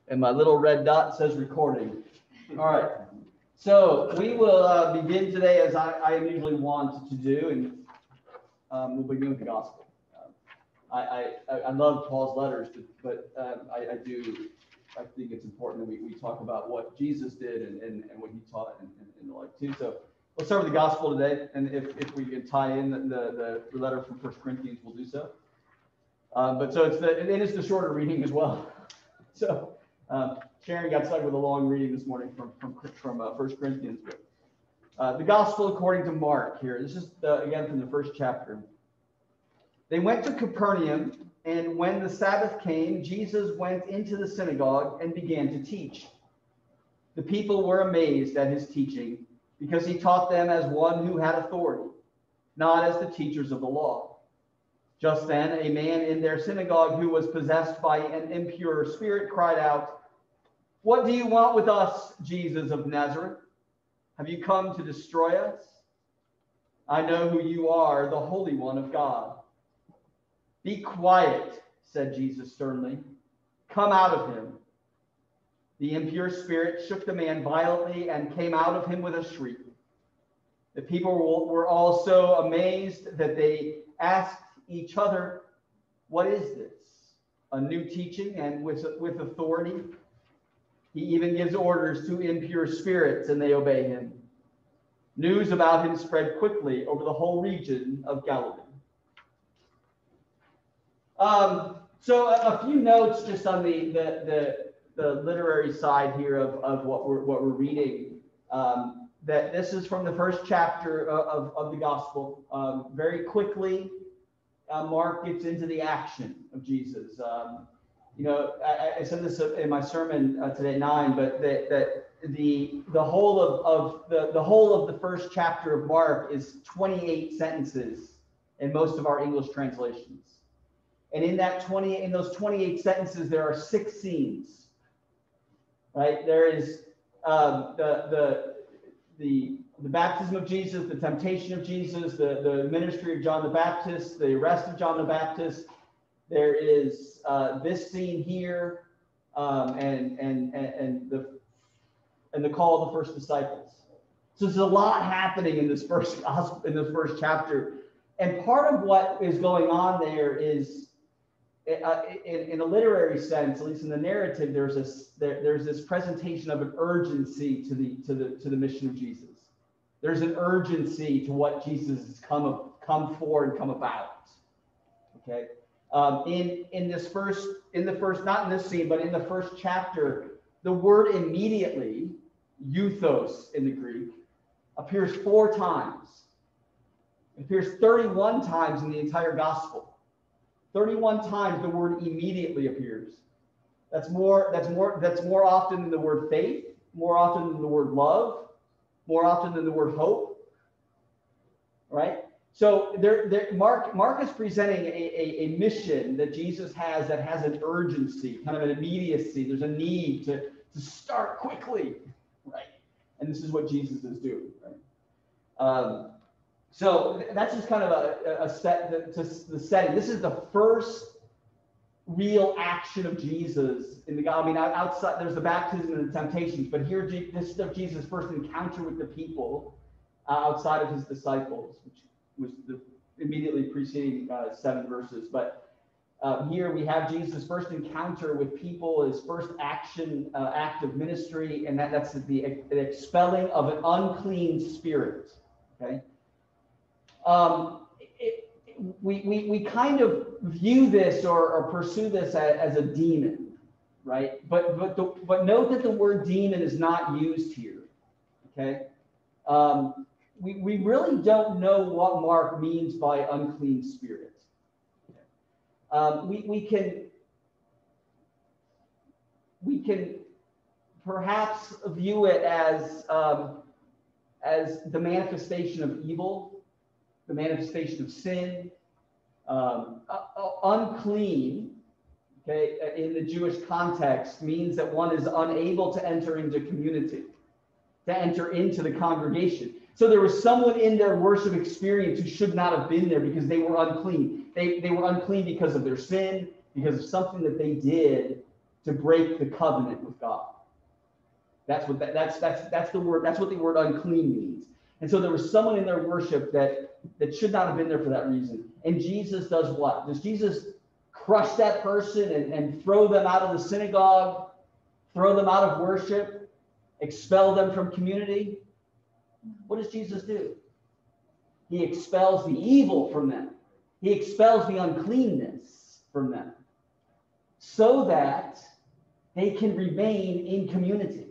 And my little red dot says recording. All right. So we will begin today as I usually want to do, and we'll begin with the gospel. I love Paul's letters, but I think it's important that we talk about what Jesus did and what he taught and the like too. So let's start with the gospel today, and if we can tie in the letter from 1 Corinthians, we'll do so. But so it is the shorter reading as well. So Sharon got stuck with a long reading this morning from 1 Corinthians. The gospel according to Mark here. This is again from the first chapter. They went to Capernaum, and when the Sabbath came, Jesus went into the synagogue and began to teach. The people were amazed at his teaching, because he taught them as one who had authority, not as the teachers of the law. Just then, a man in their synagogue who was possessed by an impure spirit cried out, "What do you want with us, Jesus of Nazareth? Have you come to destroy us? I know who you are, the Holy One of God." "Be quiet," said Jesus sternly. "Come out of him." The impure spirit shook the man violently and came out of him with a shriek. The people were all so amazed that they asked each other, "What is this? A new teaching and with authority? He even gives orders to impure spirits and they obey him." News about him spread quickly over the whole region of Galilee. So a few notes just on the literary side here of what we're reading. That this is from the first chapter of the gospel. Very quickly, Mark gets into the action of Jesus. I said this in my sermon today 9, but that the whole of the first chapter of Mark is 28 sentences in most of our English translations. And in those 28 sentences, there are 6 scenes. Right? There is the baptism of Jesus, the temptation of Jesus, the ministry of John the Baptist, the arrest of John the Baptist. There is this scene here, and the call of the first disciples. So there's a lot happening in this first chapter, and part of what is going on there is, in a literary sense, at least in the narrative, there's this presentation of an urgency to the mission of Jesus. There's an urgency to what Jesus has come for and come about. Okay, in the first, not in this scene, but in the first chapter, the word immediately, euthos in the Greek, appears 4 times. It appears 31 times in the entire gospel. 31 times the word immediately appears. That's more often than the word faith, more often than the word love, more often than the word hope. Right? So Mark is presenting a mission that Jesus has that has an urgency, kind of an immediacy. There's a need to start quickly, right? And this is what Jesus is doing, right? So that's just kind of the setting. This is the first real action of Jesus in the gospel. I mean, outside there's the baptism and the temptations, but here this is Jesus' first encounter with the people outside of his disciples, which was immediately preceding 7 verses. But here we have Jesus' first encounter with people, his first act of ministry, and that's the expelling of an unclean spirit. Okay. We kind of view this or pursue this as a demon, right? But note that the word demon is not used here. Okay. We really don't know what Mark means by unclean spirit. We can perhaps view it as the manifestation of evil, the manifestation of sin. Unclean, okay, in the Jewish context means that one is unable to enter into community, to enter into the congregation. So there was someone in their worship experience who should not have been there because they were unclean. They were unclean because of their sin, because of something that they did to break the covenant with God. That's what that's the word. That's what the word unclean means. And so there was someone in their worship that should not have been there for that reason. And Jesus does what? Does Jesus crush that person and throw them out of the synagogue, throw them out of worship, expel them from community? What does Jesus do? He expels the evil from them. He expels the uncleanness from them so that they can remain in community.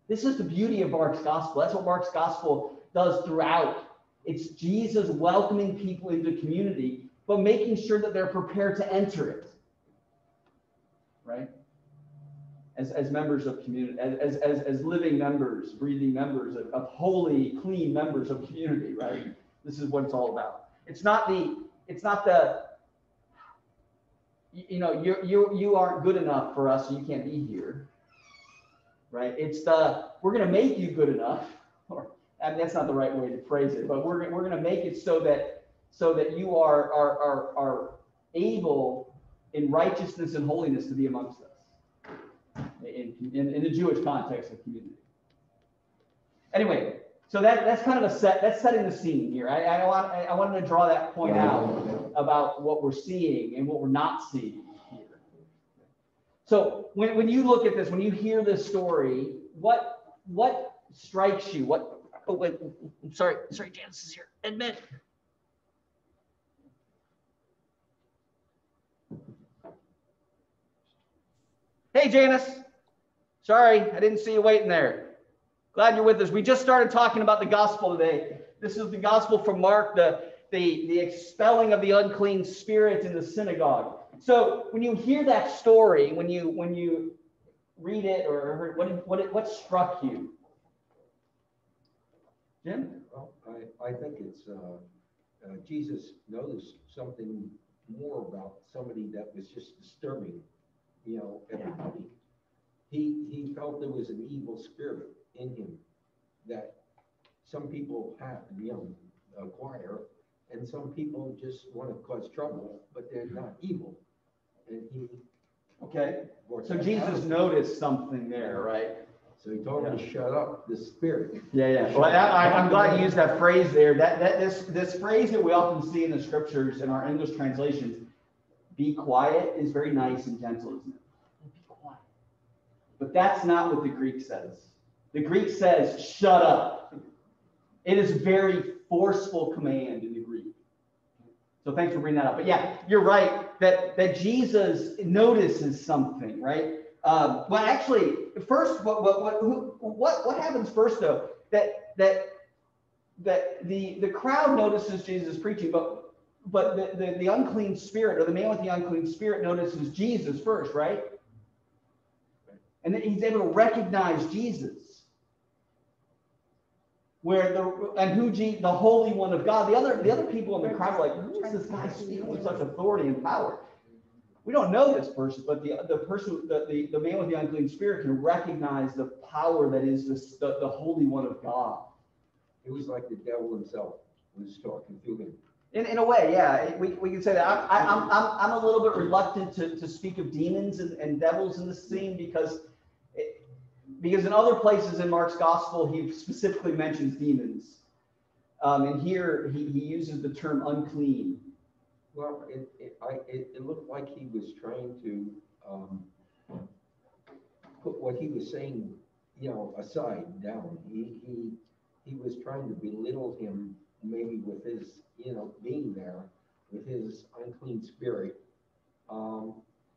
This is the beauty of Mark's gospel. That's what Mark's gospel does throughout. It's Jesus welcoming people into community, but making sure that they're prepared to enter it. Right? As members of community, as living members, breathing members of holy, clean members of community, right? This is what it's all about. It's not the, you aren't good enough for us, so you can't be here. Right? It's we're going to make you good enough, and that's not the right way to phrase it, but we're going to make it so that you are able in righteousness and holiness to be amongst us in the Jewish context of community. Anyway, so that's kind of that's setting the scene here. I wanted to draw that point out about what we're seeing and what we're not seeing. So when you look at this, when you hear this story, what strikes you? I'm sorry, Janice is here. Admit. Hey, Janice. Sorry, I didn't see you waiting there. Glad you're with us. We just started talking about the gospel today. This is the gospel from Mark, the expelling of the unclean spirit in the synagogue. So when you hear that story, when you read it or heard, what struck you? Jim? Well, I think it's Jesus noticed something more about somebody that was just disturbing, everybody. He felt there was an evil spirit in him that some people have, acquire, and some people just want to cause trouble, but they're not evil. And so Jesus noticed something there, right? So he told him to shut up the spirit. Yeah. Well, I'm glad you used that phrase there. This phrase that we often see in the scriptures in our English translations, "Be quiet," is very nice and gentle, isn't it? Be quiet. But that's not what the Greek says. The Greek says, "Shut up." It is a very forceful command in the Greek. So thanks for bringing that up. But yeah, you're right that Jesus notices something, right? Well, actually, first, what happens first though? That the crowd notices Jesus preaching, but the unclean spirit, or the man with the unclean spirit, notices Jesus first, right? And then he's able to recognize Jesus. The Holy One of God. The other people in the crowd are like, who is this guy speaking with such authority and power? We don't know this person, but the man with the unclean spirit can recognize the power that is the Holy One of God. It was like the devil himself was talking through him. In a way, yeah, we can say that. I'm a little bit reluctant to speak of demons and devils in this scene because in other places in Mark's gospel, he specifically mentions demons. And here he uses the term unclean. Well, it looked like he was trying to put what he was saying, aside, down. He was trying to belittle him, maybe with his, being there, with his unclean spirit,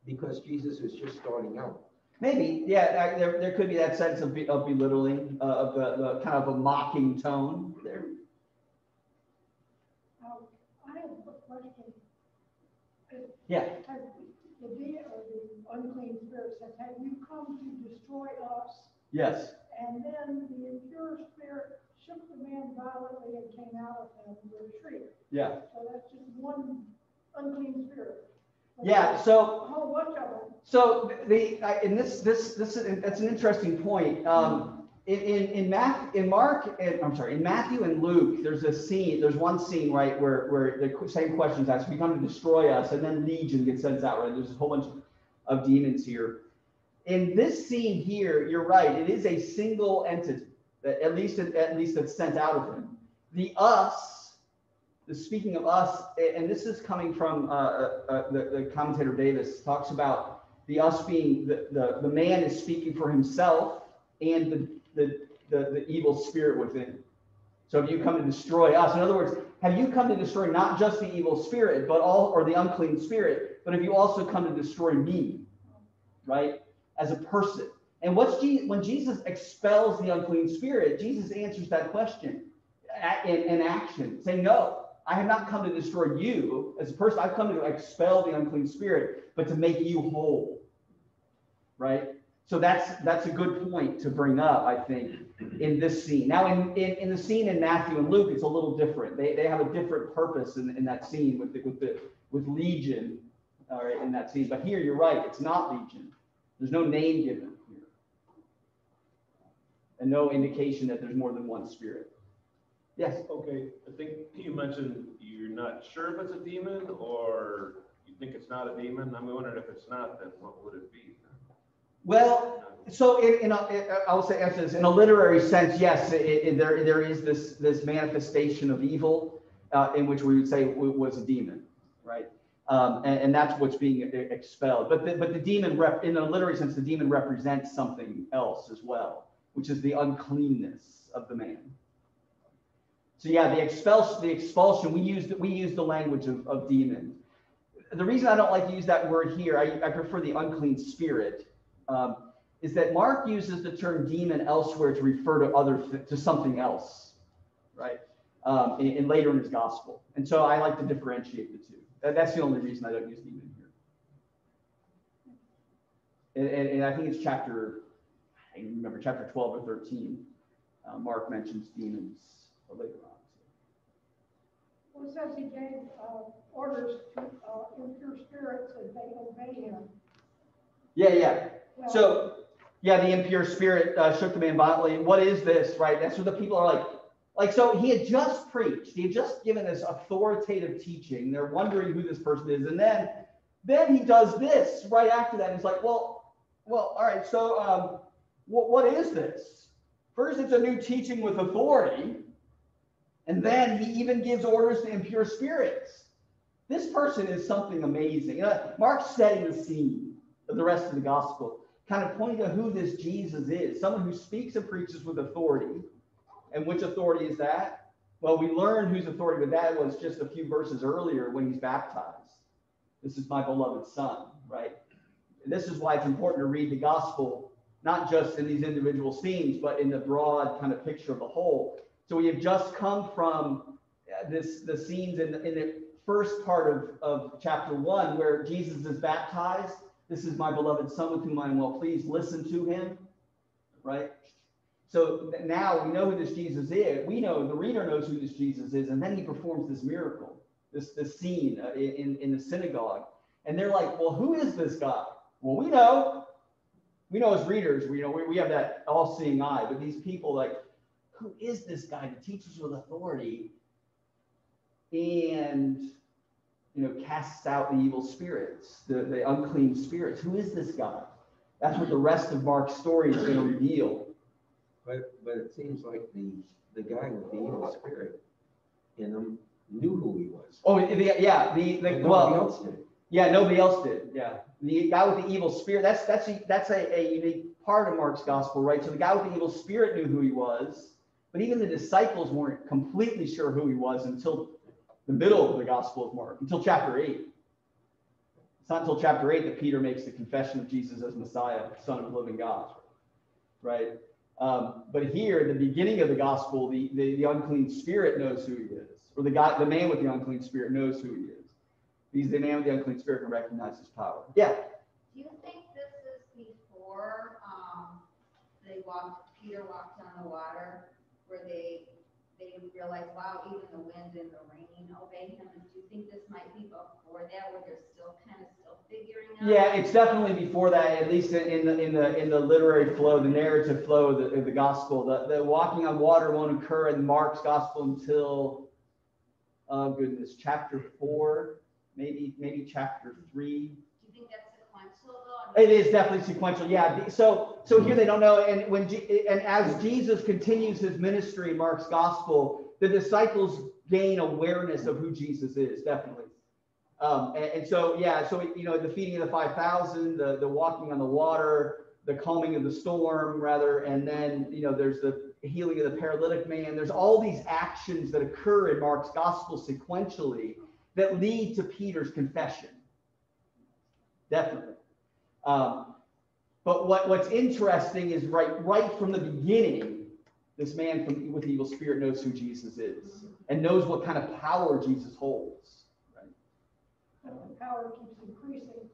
because Jesus was just starting out. Maybe, yeah, there could be that sense of belittling, of the kind of a mocking tone there. I have a question. Yeah. The unclean spirit says, "Have you come to destroy us?" Yes. And then the impure spirit shook the man violently and came out of him with a shriek. Yeah. So that's just one unclean spirit. Yeah. So a whole bunch of them. So that's an interesting point. In Matthew and Luke, there's one scene, right, where the same question is asked, "We come to destroy us," and then Legion gets sent out, right? There's a whole bunch of demons here. in this scene here, you're right. It is a single entity that at least that's sent out of him. The us, the speaking of us, and this is coming from the commentator Davis talks about the us being the man is speaking for himself and the evil spirit within. So if you come to destroy us, in other words, have you come to destroy not just the evil spirit, but or the unclean spirit, but have you also come to destroy me, right? As a person. And when Jesus expels the unclean spirit, Jesus answers that question in action, saying, no, I have not come to destroy you as a person. I've come to expel the unclean spirit, but to make you whole, right? So that's a good point to bring up, I think, in this scene. Now, in the scene in Matthew and Luke, it's a little different. They have a different purpose in that scene with Legion, all right, in that scene. But here, you're right, it's not Legion. There's no name given here, and no indication that there's more than one spirit. Yes. Okay, I think you mentioned you're not sure if it's a demon, or you think it's not a demon. I'm wondering if it's not, then what would it be? Well, so I will say in a literary sense, yes, there is this manifestation of evil in which we would say was a demon, right? And that's what's being expelled. But the demon, in a literary sense, the demon represents something else as well, which is the uncleanness of the man. So yeah, the expulsion, we use the language of demon. The reason I don't like to use that word here, I prefer the unclean spirit. Is that Mark uses the term demon elsewhere to refer to something else, right? And later in his gospel. And so I like to differentiate the two. That's the only reason I don't use demon here. And I think it's chapter 12 or 13. Mark mentions demons later on. Well, it says he gave orders to impure spirits and they obeyed him. Yeah. Well, So, yeah, the impure spirit shook the man violently. What is this, right? That's what the people are like. So he had just preached. He had just given this authoritative teaching. They're wondering who this person is. And then he does this right after that. He's like, well, all right. So what is this? First, it's a new teaching with authority. And then he even gives orders to impure spirits. This person is something amazing. Mark's setting the scene of the rest of the gospel, kind of pointing to who this Jesus is, someone who speaks and preaches with authority. And which authority is that? Well, we learned whose authority with that was just a few verses earlier when he's baptized. This is my beloved son, right? And this is why it's important to read the gospel, not just in these individual scenes, but in the broad kind of picture of the whole. So we have just come from the scenes in the first part of chapter 1 where Jesus is baptized. This is my beloved son with whom I am well pleased. Listen to him, right? So now we know who this Jesus is. We know, the reader knows who this Jesus is. And then he performs this miracle, this scene in the synagogue. And they're like, well, who is this guy? Well, we know as readers, we have that all-seeing eye. But these people like, who is this guy that teaches with authority and casts out the evil spirits, the unclean spirits? Who is this guy? That's what the rest of Mark's story is going to reveal. But it seems like the guy with the evil spirit in him knew who he was. Oh, nobody else did. Yeah, nobody else did. Yeah, the guy with the evil spirit. That's a unique part of Mark's gospel, right? So the guy with the evil spirit knew who he was, but even the disciples weren't completely sure who he was until the middle of the Gospel of Mark, until chapter 8. It's not until chapter 8 that Peter makes the confession of Jesus as Messiah, Son of the living God, right? But here, at the beginning of the Gospel, the unclean spirit knows who he is, or the man with the unclean spirit knows who he is. He's the man with the unclean spirit can recognize his power. Yeah. Do you think this is before Peter walked on the water, where they realized, wow, even the wind and the rain obey him? And do you think this might be before that, where they're still figuring out? Yeah, it's definitely before that. At least in the literary flow, the narrative flow of the gospel. The walking on water won't occur in Mark's gospel until chapter 4, maybe chapter 3. Do you think that's sequential though? It is definitely sequential, yeah. So here they don't know, and and as Jesus continues his ministry in Mark's gospel, the disciples gain awareness of who Jesus is, definitely. And so, yeah, so, the feeding of the 5,000, the walking on the water, the calming of the storm, rather, and then, there's the healing of the paralytic man. There's all these actions that occur in Mark's gospel sequentially that lead to Peter's confession. Definitely. But what's interesting is right from the beginning, this man with the evil spirit knows who Jesus is and knows what kind of power Jesus holds. Right? The power keeps increasing.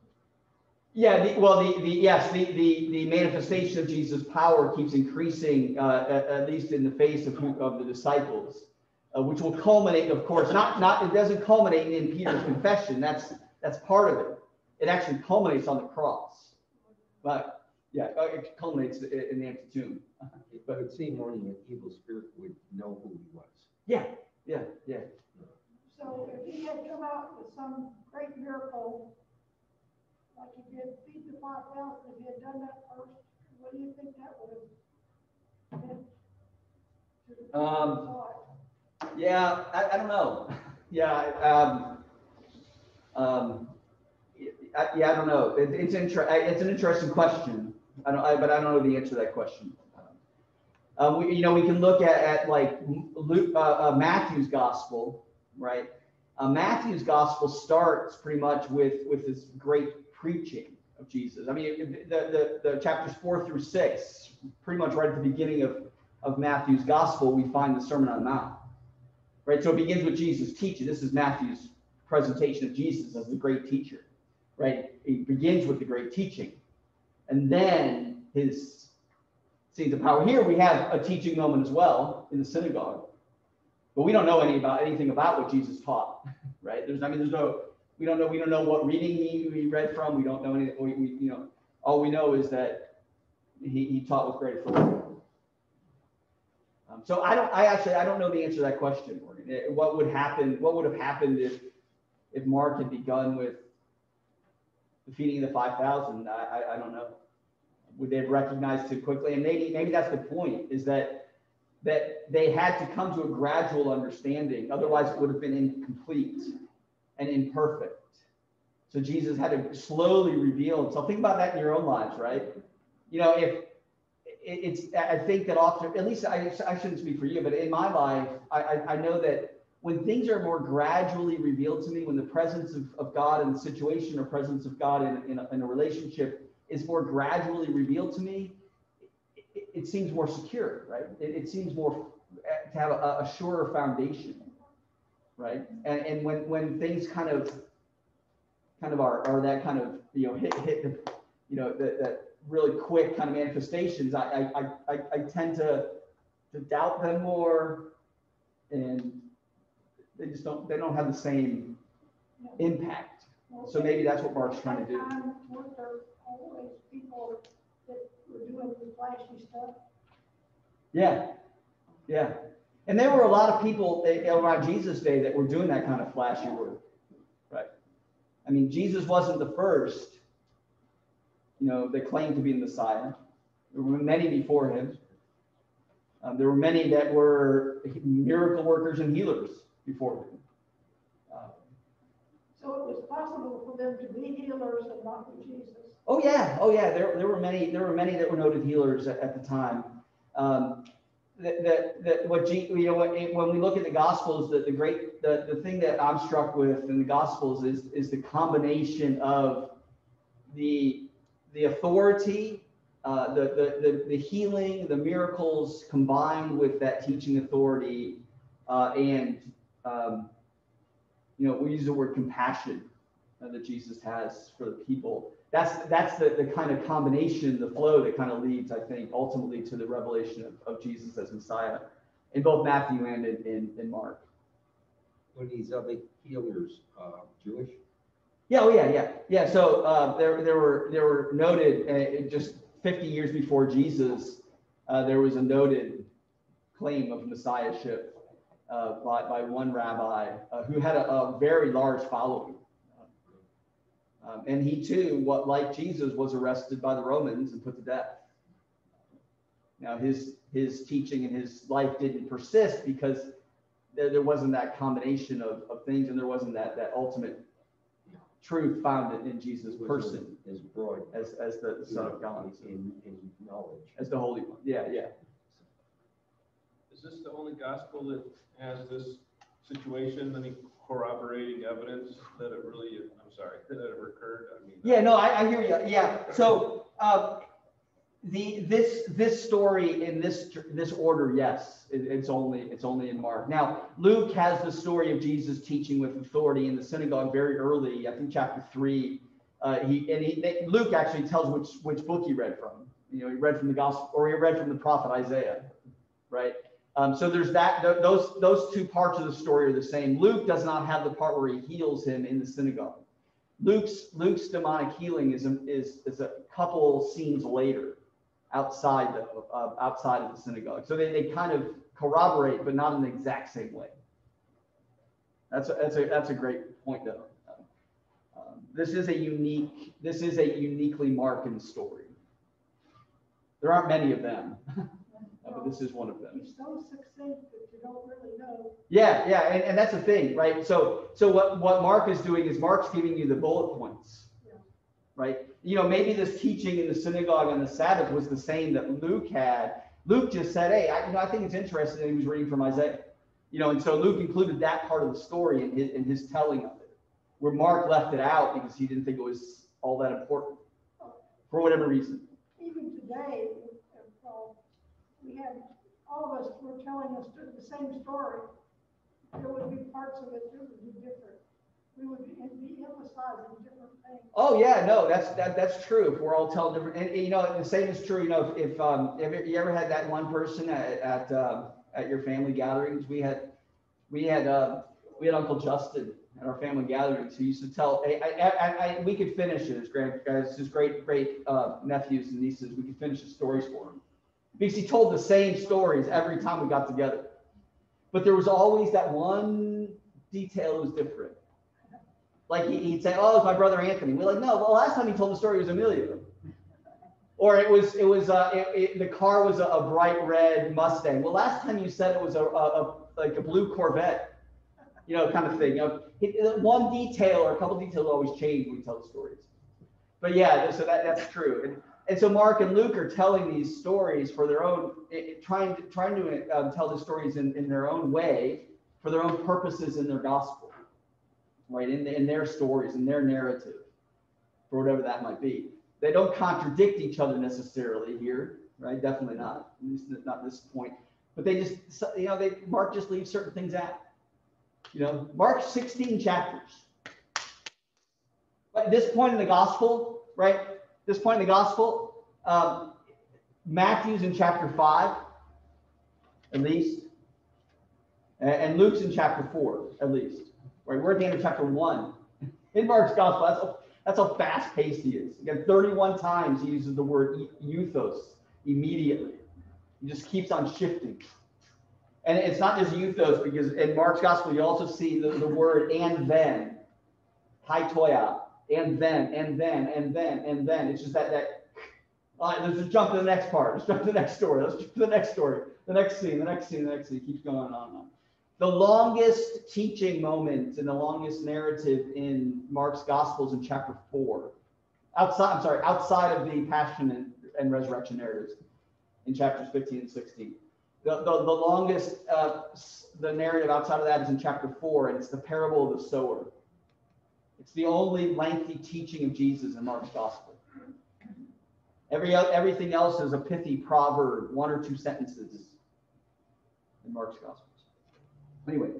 Yeah. The manifestation of Jesus' power keeps increasing, at least in the face of the disciples, which will culminate, of course, it doesn't culminate in Peter's confession. That's part of it. It actually culminates on the cross. But yeah, it culminates in the empty tomb. But it seemed more than an evil spirit would know who he was. Yeah. So if he had come out with some great miracle, like he did feed the 5,000, if he had done that first, what do you think that would have meant to the people who saw it? Yeah, I don't know. Yeah, I don't know. It's an interesting question. But I don't know the answer to that question. We can look at like Luke, Matthew's gospel, right? Matthew's gospel starts pretty much with this great preaching of Jesus. I mean, the chapters 4 through 6, pretty much right at the beginning of Matthew's gospel, we find the Sermon on the Mount, right? So it begins with Jesus teaching. This is Matthew's presentation of Jesus as the great teacher, right? It begins with the great teaching, and then his scenes of power. Here we have a teaching moment as well in the synagogue, but we don't know anything about what Jesus taught, right? We don't know what reading he read from. We don't know anything. All we know is that he taught with great authority. So I don't know the answer to that question, Morgan. What would have happened if Mark had begun with the feeding of the 5,000? I don't know. Would they have recognized too quickly? And maybe that's the point, is that they had to come to a gradual understanding. Otherwise, it would have been incomplete and imperfect. So Jesus had to slowly reveal himself. Think about that in your own lives, right? I think that often, at least I shouldn't speak for you, but in my life, I know that when things are more gradually revealed to me, when the presence of God in the situation or presence of God in a relationship is more gradually revealed to me, it seems more secure, right? It seems more to have a surer foundation, right? And when things kind of are that kind of hit that really quick kind of manifestations, I tend to doubt them more, and they don't have the same impact. So maybe that's what Mark's trying to do. Weren't there always people that were doing the flashy stuff? Yeah. And there were a lot of people around Jesus' day that were doing that kind of flashy work, right? I mean, Jesus wasn't the first, that claimed to be the Messiah. There were many before him. There were many that were miracle workers and healers before him. So it was possible for them to be healers and not be Jesus. Oh yeah. There were many that were noted healers at the time. When we look at the Gospels, the thing that I'm struck with in the Gospels is the combination of the authority, the healing, the miracles combined with that teaching authority, and we use the word compassion that Jesus has for the people. That's the kind of combination, the flow that kind of leads, I think, ultimately to the revelation of Jesus as Messiah in both Matthew and in Mark. Were these other healers Jewish? Yeah. So there were noted just 50 years before Jesus, there was a noted claim of messiahship by one rabbi who had a very large following. And he too, like Jesus, was arrested by the Romans and put to death. Now his teaching and his life didn't persist because there wasn't that combination of things, and there wasn't that ultimate truth found in Jesus' person As broad. as the Son of God, In knowledge. as the Holy One. Yeah. Is this the only gospel that has this situation, any corroborating evidence that it really, I'm sorry, that it occurred? I mean. Yeah, no, I hear you. Yeah. So this story in this order, yes, it's only in Mark. Now, Luke has the story of Jesus teaching with authority in the synagogue very early. I think chapter 3. Luke actually tells which book he read from. He read from the gospel, or he read from the prophet Isaiah, right? So there's that. Those two parts of the story are the same. Luke does not have the part where he heals him in the synagogue. Luke's demonic healing is a couple scenes later, outside of the synagogue. So they kind of corroborate, but not in the exact same way. That's a great point, though. This is a uniquely Markan story. There aren't many of them, but this is one of them. He's so succinct that you don't really know. Yeah, and that's the thing, right? So what Mark is doing is Mark's giving you the bullet points, right? Maybe this teaching in the synagogue on the Sabbath was the same that Luke had. Luke just said, hey, I think it's interesting that he was reading from Isaiah, and so Luke included that part of the story in his telling of it, where Mark left it out because he didn't think it was all that important for whatever reason. Even today, we had, all of us were telling us the same story. There would be parts of it that would be different. We would be emphasizing different things. Oh yeah, no, that's true. If we're all telling different, and the same is true. If you ever had that one person at your family gatherings, we had Uncle Justin at our family gatherings who used to tell. We could finish it as his great nephews and nieces. We could finish the stories for him because he told the same stories every time we got together. But there was always that one detail that was different. Like he'd say, "Oh, it's my brother Anthony." We're like, "No, well, last time he told the story it was Emilio." Or the car was a bright red Mustang. Well, last time you said it was a blue Corvette, kind of thing. One detail or a couple details always change when we tell the stories. But yeah, so that's true. And so Mark and Luke are telling these stories for their own, trying to tell the stories in their own way, for their own purposes in their gospel, right? In their stories, in their narrative, for whatever that might be. They don't contradict each other necessarily here, right? Definitely not. At least not at this point. But they just, Mark just leaves certain things out. Mark's 16 chapters. But at this point in the gospel, right? This point in the gospel, Matthew's in chapter 5, at least, and Luke's in chapter 4, at least. Right, we're at the end of chapter 1. In Mark's gospel, that's how fast-paced he is. Again, 31 times he uses the word euthos immediately. He just keeps on shifting. And it's not just euthos, because in Mark's gospel, you also see the word and then, haitoia, and then, and then, and then, and then. It's just let's just jump to the next part. Let's jump to the next story. Let's jump to the next story. The next scene, the next scene, the next scene. It keeps going on and on. The longest teaching moment and the longest narrative in Mark's gospel is in chapter 4. Outside of the passion and resurrection narratives in chapters 15 and 16. The longest, the narrative outside of that is in chapter 4, and it's the parable of the sower. It's the only lengthy teaching of Jesus in Mark's gospel. Everything else is a pithy proverb, 1 or 2 sentences in Mark's gospel. Anyway,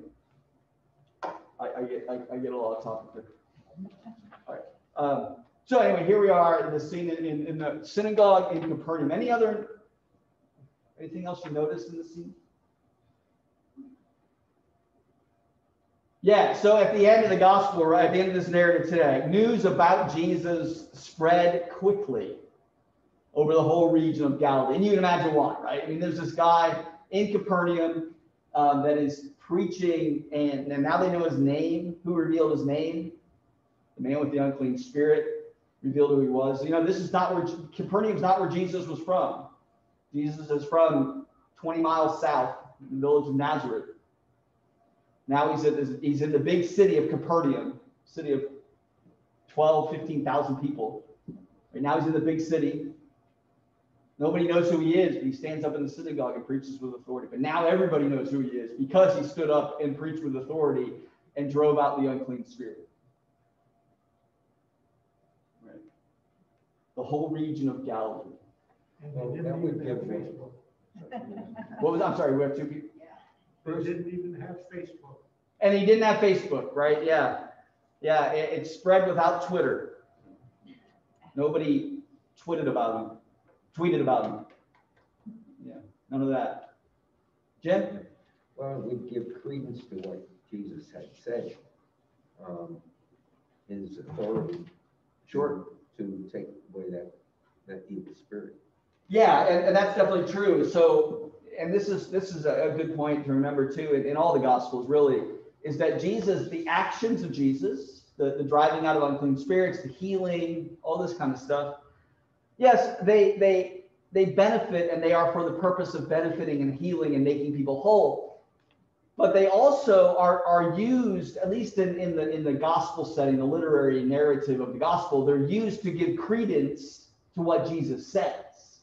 I get a lot of topic there. All right. So anyway, here we are in the scene in the synagogue in Capernaum. Anything else you noticed in the scene? Yeah, so at the end of the gospel, right, at the end of this narrative today, news about Jesus spread quickly over the whole region of Galilee. And you can imagine why, right? I mean, there's this guy in Capernaum that is preaching, and now they know his name. Who revealed his name? the man with the unclean spirit, revealed who he was. You know, this is not where, Capernaum's not where Jesus was from. Jesus is from 20 miles south, in the village of Nazareth. Now he's in the big city of Capernaum, city of 15,000 people. Right now he's in the big city. Nobody knows who he is, but he stands up in the synagogue and preaches with authority. But now everybody knows who he is because he stood up and preached with authority and drove out the unclean spirit. Right. The whole region of Galilee. Well, that would give Facebook. I'm sorry, we have two people. They didn't even have Facebook. And he didn't have Facebook, right? Yeah. Yeah, it spread without Twitter. Nobody tweeted about him. Yeah, none of that. Jim? Well, it would give credence to what Jesus had said. His authority. Sure. To take away that evil spirit. Yeah, and that's definitely true. So, and this is a good point to remember too, in all the Gospels really, is that Jesus, the actions of Jesus, the driving out of unclean spirits, the healing, all this kind of stuff, yes, they benefit, and they are for the purpose of benefiting and healing and making people whole. But they also are used, at least in the gospel setting, the literary narrative of the gospel, they're used to give credence to what Jesus says,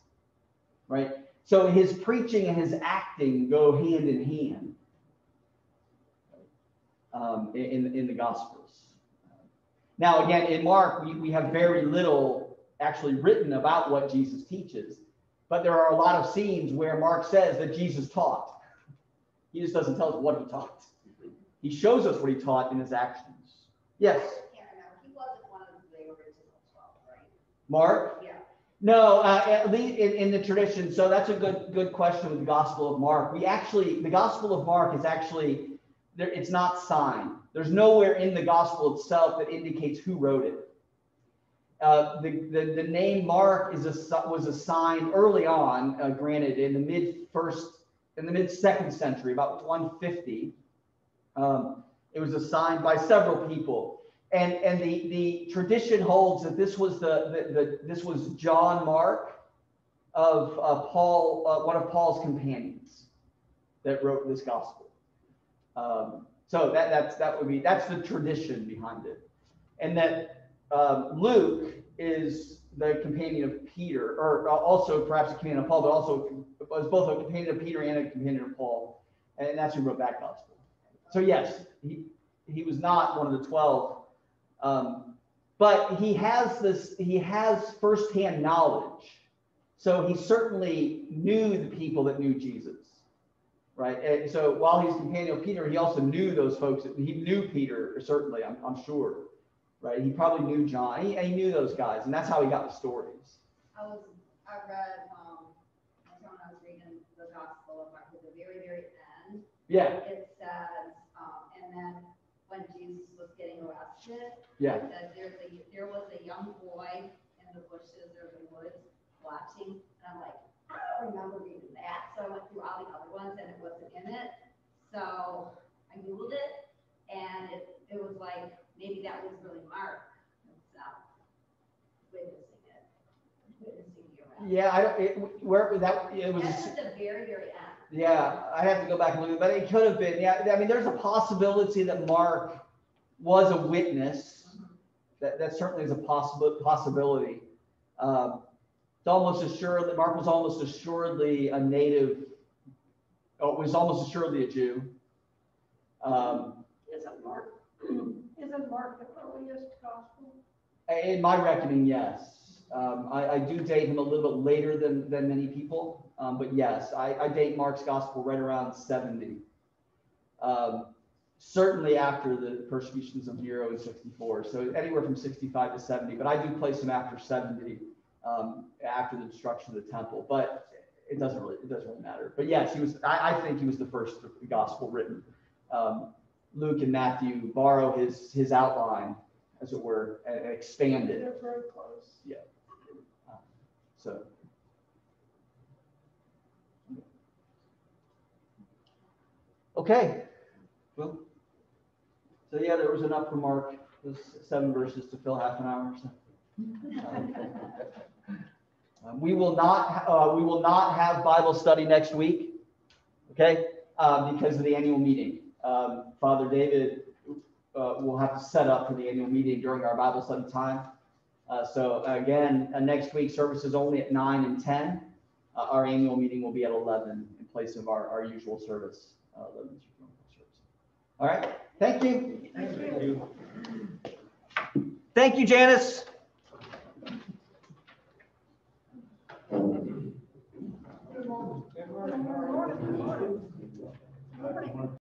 right? So his preaching and his acting go hand in hand in the Gospels. Now, again, in Mark, we have very little actually written about what Jesus teaches, but there are a lot of scenes where Mark says that Jesus taught. He just doesn't tell us what he taught. He shows us what he taught in his actions. Yes? Yeah, no, he wasn't one of the original 12, right? Mark? Yeah. No, at least in the tradition. So that's a good question with the Gospel of Mark. The Gospel of Mark is actually, it's not signed. There's nowhere in the Gospel itself that indicates who wrote it. The name Mark was assigned early on, granted, in the mid-second century, about 150. It was assigned by several people. And the tradition holds that this was this was John Mark of Paul, one of Paul's companions, that wrote this gospel. So that's the tradition behind it, and that Luke is the companion of Peter, or also perhaps a companion of Paul, but also was both a companion of Peter and a companion of Paul, and that's who wrote that gospel. So yes, he was not one of the 12. But he has firsthand knowledge. So he certainly knew the people that knew Jesus, right? And so while he's companion of Peter, he also knew those folks. He knew Peter, certainly, I'm sure, right? He probably knew John. He knew those guys, and that's how he got the stories. I read, when I was reading the Gospel of Mark at the very, very end. Yeah. It says, and then when Jesus was getting arrested, Yeah. it said there was a young boy in the bushes or the woods watching, and I'm like, I don't remember reading that. So I went through all the other ones, and it wasn't in it. So I Googled it, and it was like, maybe that was really Mark himself witnessing the arrest. Yeah, it was. That's at the very, very end. Yeah, I have to go back and look, but it could have been. Yeah, I mean, there's a possibility that Mark was a witness. That certainly is a possibility. It's almost assured that Mark was almost assuredly a native. Was almost assuredly a Jew. Isn't Mark the earliest gospel? In my reckoning, yes. I do date him a little bit later than many people, but yes, I date Mark's gospel right around 70. Certainly after the persecutions of Nero in 64, so anywhere from 65 to 70, but I do place him after 70, after the destruction of the temple, but it doesn't really matter. But yes, I think he was the first gospel written. Luke and Matthew borrow his outline, as it were, and expand it. They're very close. Yeah. So. Okay. Well. So yeah, there was enough for Mark. those 7 verses to fill half an hour or so. We will not have Bible study next week, okay, because of the annual meeting. Father David will have to set up for the annual meeting during our Bible study time. So again, next week service is only at 9 and 10. Our annual meeting will be at 11 in place of our usual service. 11 service. All right, thank you. Thank you. Thank you, Janice.